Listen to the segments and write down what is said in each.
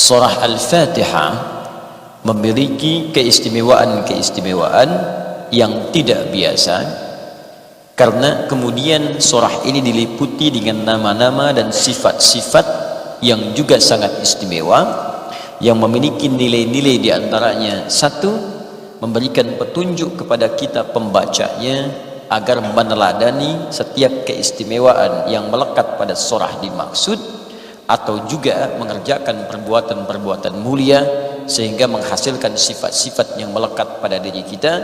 Surah Al-Fatihah memiliki keistimewaan-keistimewaan yang tidak biasa, karena kemudian surah ini diliputi dengan nama-nama dan sifat-sifat yang juga sangat istimewa, yang memiliki nilai-nilai diantaranya: satu, memberikan petunjuk kepada kita pembacanya agar meneladani setiap keistimewaan yang melekat pada surah dimaksud, atau juga mengerjakan perbuatan-perbuatan mulia sehingga menghasilkan sifat-sifat yang melekat pada diri kita,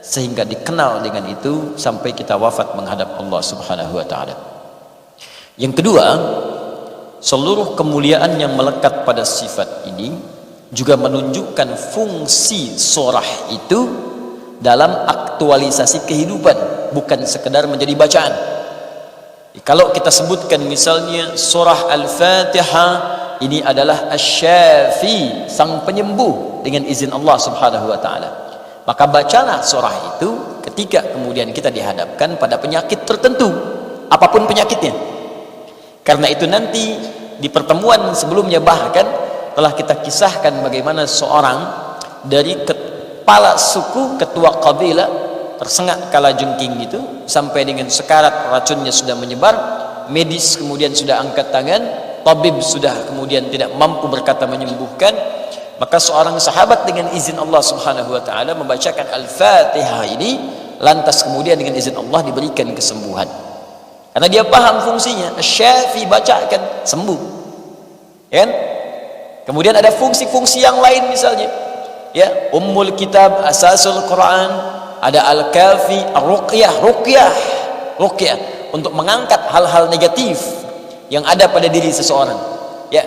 sehingga dikenal dengan itu sampai kita wafat menghadap Allah Subhanahu wa taala. Yang kedua, seluruh kemuliaan yang melekat pada sifat ini juga menunjukkan fungsi surah itu dalam aktualisasi kehidupan, bukan sekedar menjadi bacaan. Kalau kita sebutkan misalnya surah Al-Fatihah ini adalah Asy-Syafi, sang penyembuh dengan izin Allah Subhanahu wa taala, maka bacalah surah itu ketika kemudian kita dihadapkan pada penyakit tertentu, apapun penyakitnya. Karena itu nanti di pertemuan sebelumnya bahkan telah kita kisahkan bagaimana seorang dari kepala suku, ketua kabilah, tersengat kalajengking itu sampai dengan sekarat, racunnya sudah menyebar, medis kemudian sudah angkat tangan, tabib sudah kemudian tidak mampu berkata menyembuhkan, maka seorang sahabat dengan izin Allah Subhanahu wa taala membacakan Al-Fatihah ini, lantas kemudian dengan izin Allah diberikan kesembuhan. Karena dia paham fungsinya, Asy-Syafi, bacakan sembuh. Ya kan? Kemudian ada fungsi-fungsi yang lain misalnya, ya, Ummul Kitab, Asasul Quran, ada Al-Kafi, Ar-Ruqyah, Ruqyah untuk mengangkat hal-hal negatif yang ada pada diri seseorang. Ya,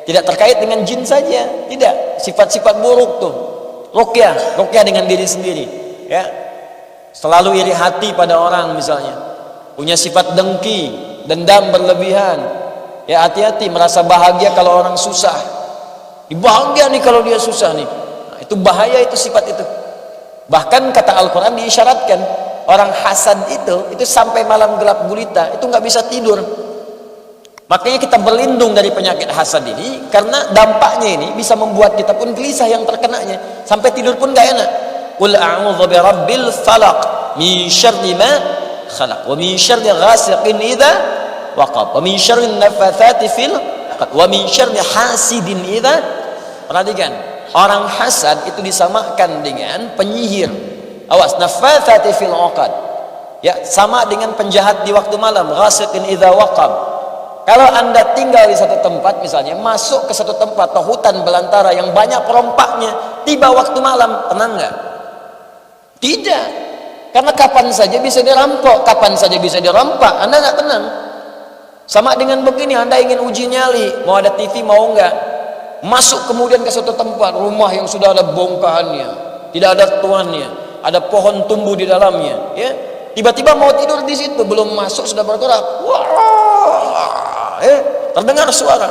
tidak terkait dengan jin saja, tidak, sifat-sifat buruk tuh. Ruqyah dengan diri sendiri. Ya, selalu iri hati pada orang misalnya, punya sifat dengki, dendam berlebihan. Ya, hati-hati, merasa bahagia kalau orang susah. Bahagia nih kalau dia susah nih. Nah, itu bahaya, itu sifat itu. Bahkan kata Al-Quran diisyaratkan orang hasad itu sampai malam gelap gulita itu nggak bisa tidur. Makanya kita berlindung dari penyakit hasad ini, karena dampaknya ini bisa membuat kita pun gelisah yang terkenanya, sampai tidur pun nggak enak. Qul a'udzu birabbil falaq min syarri ma khalaq wa min syarri ghasiqin idza waqab wa min syarri naffatsati fil 'uqad wa min syarri hasidin idza. Perhatikan, orang hasad itu disamakan dengan penyihir. Awas, naffatsati fil 'uqad, ya, sama dengan penjahat di waktu malam, ghasiqin idza waqab. Kalau Anda tinggal di satu tempat misalnya, masuk ke satu tempat atau hutan belantara yang banyak perompaknya, tiba waktu malam, tenang nggak? Tidak. Karena kapan saja bisa dirampok, kapan saja bisa dirampak, Anda nggak tenang. Sama dengan begini, Anda ingin uji nyali, mau ada TV mau nggak? Masuk kemudian ke suatu tempat, rumah yang sudah ada bongkahannya, tidak ada tuannya, ada pohon tumbuh di dalamnya, ya, tiba-tiba mau tidur di situ, belum masuk sudah bergerak, wah, terdengar suara,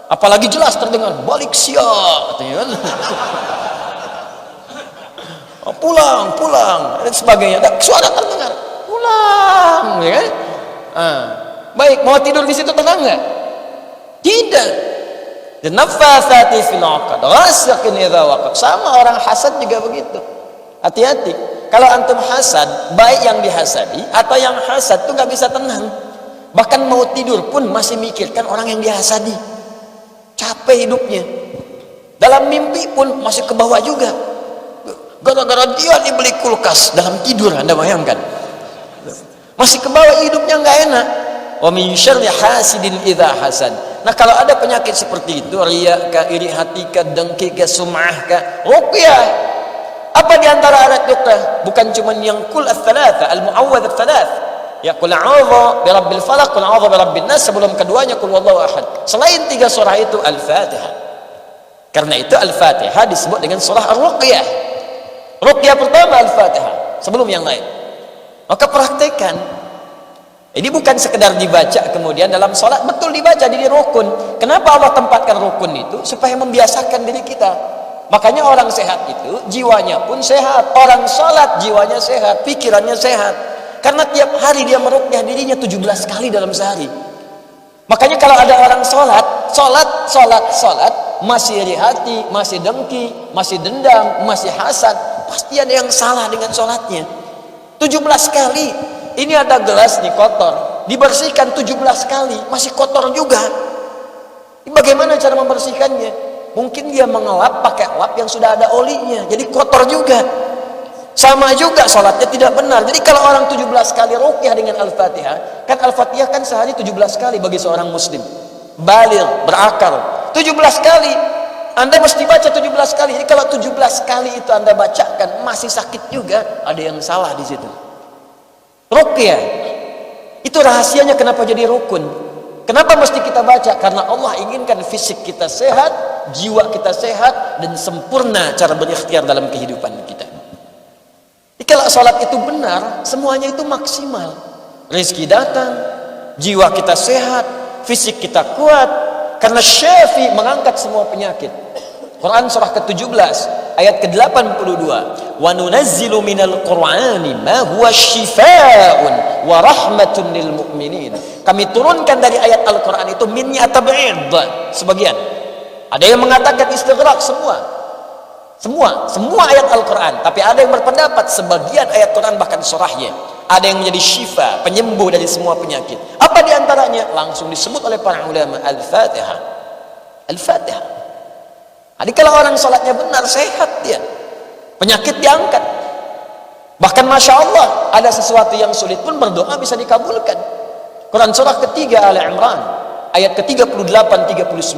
apalagi jelas terdengar, balik siap, katanya kan. pulang dan sebagainya, dan suara terdengar, pulang, ya kan? Baik, mau tidur di situ tenang nggak? Tidak. Dan naffatsati fil 'uqad ghasiqin idza waqab. Sama orang hasad juga begitu. Hati-hati. Kalau antum hasad, baik yang dihasadi atau yang hasad itu nggak bisa tenang. Bahkan mau tidur pun masih mikirkan orang yang dihasadi. Capek hidupnya. Dalam mimpi pun masih ke bawah juga. Gara-gara dia dibeli kulkas dalam tidur, Anda bayangkan. Masih ke bawah, hidupnya nggak enak. Wa min syarri hasidin idza hasad. Nah, kalau ada penyakit seperti itu, riya ka, iri hati ka, dengki ka, sum'ah ka, ruqyah. Apa di antara alat ruqyah? Bukan cuma yang kul ats-tsalatsa, al-mu'awwadz ats-tsalaats. Ya, qul a'udzu birabbil falaq, qul a'udzu birabbin nas, sebelum keduanya qul huwallahu ahad. Selain tiga surah itu Al-Fatihah. Karena itu Al-Fatihah disebut dengan surah Ar-Ruqyah. Ruqyah pertama Al-Fatihah sebelum yang lain. Maka praktekkan. Ini bukan sekedar dibaca kemudian dalam sholat, betul dibaca di rukun. Kenapa Allah tempatkan rukun itu? Supaya membiasakan diri kita. Makanya orang sehat itu jiwanya pun sehat. Orang sholat jiwanya sehat, pikirannya sehat. Karena tiap hari dia meruqyah dirinya 17 kali dalam sehari. Makanya kalau ada orang sholat, masih iri hati, masih dengki, masih dendam, masih hasad, pasti ada yang salah dengan sholatnya. 17 kali, ini ada gelas nih kotor, dibersihkan 17 kali, masih kotor juga. Bagaimana cara membersihkannya? Mungkin dia mengelap pakai lap yang sudah ada olinya, jadi kotor juga. Sama juga sholatnya tidak benar. Jadi kalau orang 17 kali ruqyah dengan Al-Fatihah, kan Al-Fatihah kan sehari 17 kali bagi seorang muslim baligh, berakal. 17 kali Anda mesti baca 17 kali. Jadi kalau 17 kali itu Anda bacakan masih sakit juga, ada yang salah di situ. Ruqyah itu rahasianya kenapa jadi rukun. Kenapa mesti kita baca? Karena Allah inginkan fisik kita sehat, jiwa kita sehat, dan sempurna cara berikhtiar dalam kehidupan kita. Jadi kalau sholat itu benar, semuanya itu maksimal. Rezeki datang, jiwa kita sehat, fisik kita kuat, karena Syafi mengangkat semua penyakit. Quran surah ke-17 ayat ke-82, wa nunazzilu minal qur'ani ma huwa syifaa'un wa rahmatun lil mu'minin. Kami turunkan dari ayat Al-Quran itu minnya tab'id, sebagian. Ada yang mengatakan istighraq semua ayat Al-Quran, tapi ada yang berpendapat sebagian ayat Quran bahkan surahnya ada yang menjadi syifa, penyembuh dari semua penyakit. Apa diantaranya? Langsung disebut oleh para ulama, Al-Fatihah. Al-Fatihah. Jadi kalau orang sholatnya benar, sehat dia, penyakit diangkat. Bahkan Masya Allah, ada sesuatu yang sulit pun berdoa bisa dikabulkan. Quran surah ketiga Al-Imran ayat ke-38-39.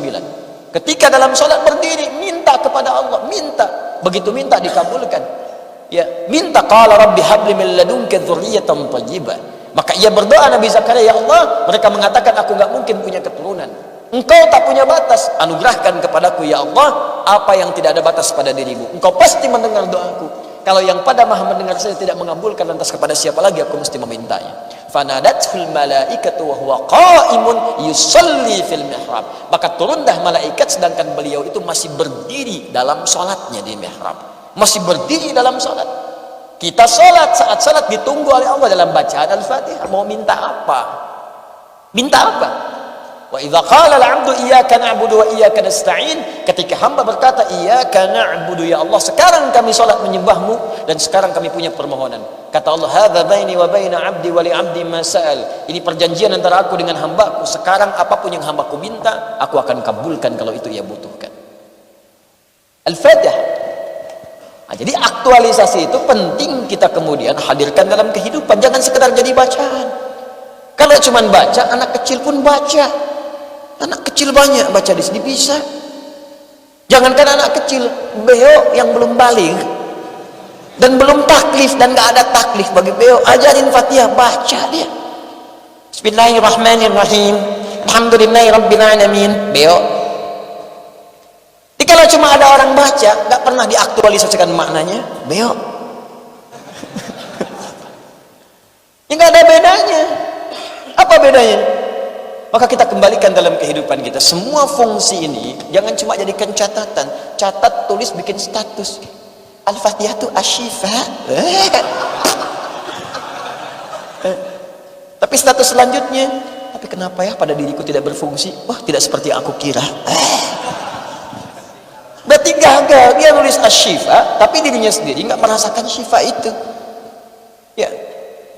Ketika dalam sholat berdiri, minta kepada Allah, minta, begitu minta dikabulkan. Ya, minta, qala rabbi habli min ladunka dzurriyyatan thayyibah. Maka ia berdoa, Nabi Zakaria, ya Allah, mereka mengatakan aku enggak mungkin punya keturunan. Engkau tak punya batas, anugerahkan kepadaku ya Allah apa yang tidak ada batas pada dirimu. Engkau pasti mendengar doaku. Kalau yang pada maha mendengar saya tidak mengabulkan, lantas kepada siapa lagi aku mesti memintanya? Fanadatul malaikatu wa huwa qa'imun yusalli fil mihrab. Maka turunlah malaikat sedangkan beliau itu masih berdiri dalam salatnya di mihrab. Masih berdiri dalam salat. Kita salat, saat salat ditunggu oleh Allah dalam bacaan Al-Fatihah. Mau minta apa? Minta apa? Wa idza qala al-'abdu iyyaka na'budu wa iyyaka nasta'in, ketika hamba berkata iyyaka na'budu ya Allah, sekarang kami salat menyembahmu dan sekarang kami punya permohonan. Kata Allah, hadza baini wa baina 'abdi wa li 'abdi ma sa'al. Ini perjanjian antara aku dengan hambaku. Sekarang apapun yang hambaku minta, aku akan kabulkan kalau itu ia butuhkan. Al-Fatihah. Nah, jadi aktualisasi itu penting kita kemudian hadirkan dalam kehidupan, jangan sekedar jadi bacaan. Kalau cuma baca, anak kecil pun baca. Anak kecil banyak baca di sini bisa. Jangankan anak kecil, beo yang belum balik dan belum taklif dan nggak ada taklif bagi beo, ajarin Fatihah, baca dia. Bismillahirrahmanirrahim. Alhamdulillahi rabbil alamin. Beo. Jadi kalau cuma ada orang baca, nggak pernah diaktualisasikan maknanya, beo. Ya nggak ada bedanya. Apa bedanya? Maka kita kembalikan dalam kehidupan kita. Semua fungsi ini jangan cuma jadikan catatan. Catat, tulis, bikin status. Al-Fatihah itu asyifa. Tapi status selanjutnya, tapi kenapa ya pada diriku tidak berfungsi? Wah, tidak seperti yang aku kira. Berarti gagal. Dia nulis asyifa, tapi dirinya sendiri nggak merasakan syifa itu. Ya.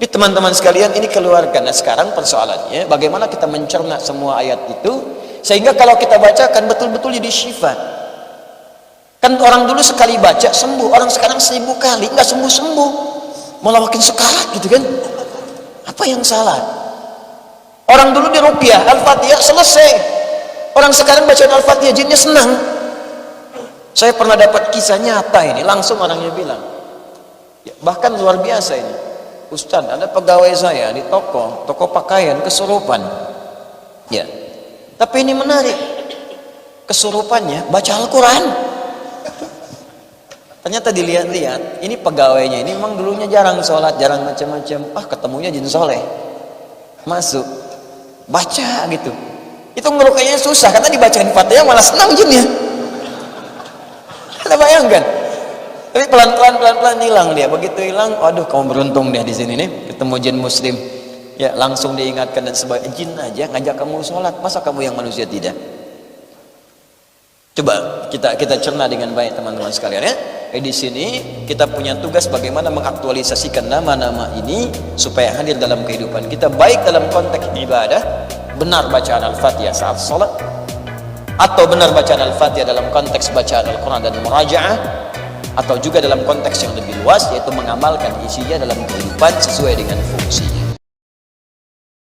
Jadi teman-teman sekalian, ini keluarkan. Nah, sekarang persoalannya bagaimana kita mencerna semua ayat itu sehingga kalau kita bacakan betul-betul jadi syifa. Kan orang dulu sekali baca sembuh, orang sekarang 1000 kali nggak sembuh-sembuh, malah makin sekarat gitu kan. Apa yang salah? Orang dulu di ruqyah Al-Fatihah selesai, orang sekarang bacaan Al-Fatihah jinnya senang. Saya pernah dapat kisah nyata ini, langsung orangnya bilang ya, bahkan luar biasa ini, Ustaz, ada pegawai saya di toko pakaian kesurupan. Ya. Tapi ini menarik. Kesurupannya baca Al-Quran. Ternyata dilihat-lihat, ini pegawainya ini memang dulunya jarang sholat, jarang macam-macam. Ketemunya jin soleh. Masuk. Baca gitu. Itu ngerukainya susah, karena dibacain Fatihah malah senang jinnya. Anda bayangkan? Tapi pelan-pelan hilang dia. Begitu hilang, aduh kamu beruntung dia di sini nih, ketemu jin muslim. Ya, langsung diingatkan dan sebagainya. Jin aja ngajak kamu sholat, masa kamu yang manusia tidak? Coba kita cerna dengan baik teman-teman sekalian ya. Di sini kita punya tugas bagaimana mengaktualisasikan nama-nama ini supaya hadir dalam kehidupan kita, baik dalam konteks ibadah, benar bacaan Al-Fatihah saat salat, atau benar bacaan Al-Fatihah dalam konteks bacaan Al-Quran dan murajaah, atau juga dalam konteks yang lebih luas yaitu mengamalkan isinya dalam kehidupan sesuai dengan fungsinya.